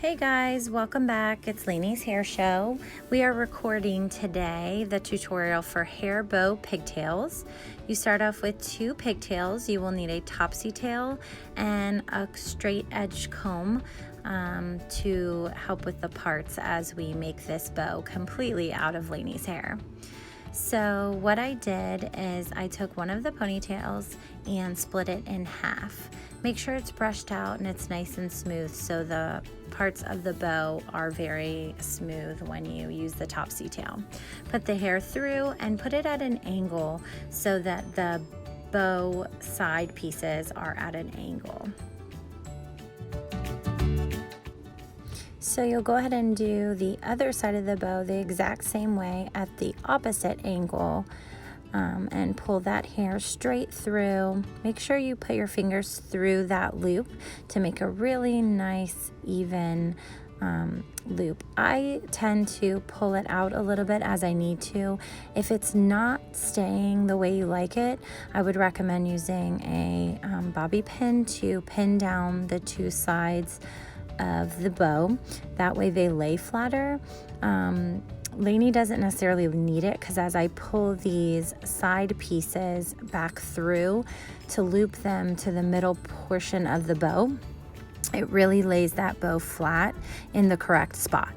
Hey guys, welcome back. It's Lainey's Hair Show. We are recording today the tutorial for hair bow pigtails. You start off with 2 pigtails. You will need a topsy tail and a straight edge comb to help with the parts as we make this bow completely out of Lainey's hair. So what I did is I took one of the ponytails and split it in half. Make sure it's brushed out and it's nice and smooth so the parts of the bow are very smooth when you use the topsy tail. Put the hair through and put it at an angle so that the bow side pieces are at an angle. So you'll go ahead and do the other side of the bow the exact same way at the opposite angle and pull that hair straight through. Make sure you put your fingers through that loop to make a really nice even loop. I tend to pull it out a little bit as I need to. If it's not staying the way you like it, I would recommend using a bobby pin to pin down the 2 sides of the bow. That way they lay flatter. Lainey doesn't necessarily need it because as I pull these side pieces back through to loop them to the middle portion of the bow, it really lays that bow flat in the correct spot.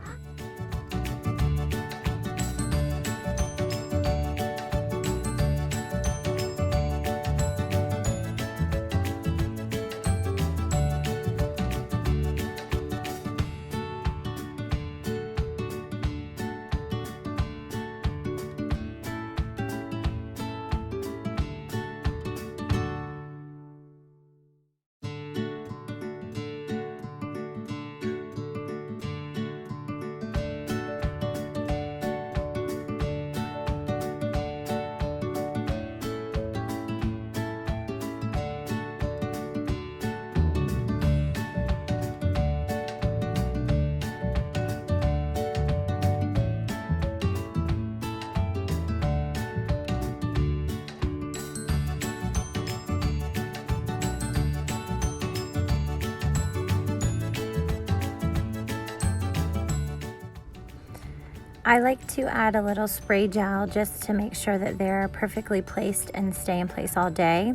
I like to add a little spray gel just to make sure that they're perfectly placed and stay in place all day.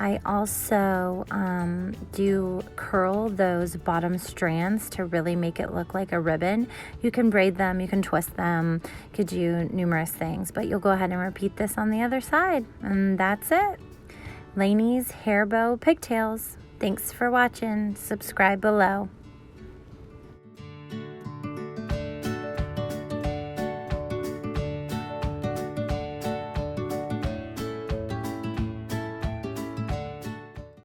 I also do curl those bottom strands to really make it look like a ribbon. You can braid them, you can twist them, you could do numerous things, but you'll go ahead and repeat this on the other side. And that's it. Lainey's Hair Bow Pigtails. Thanks for watching. Subscribe below.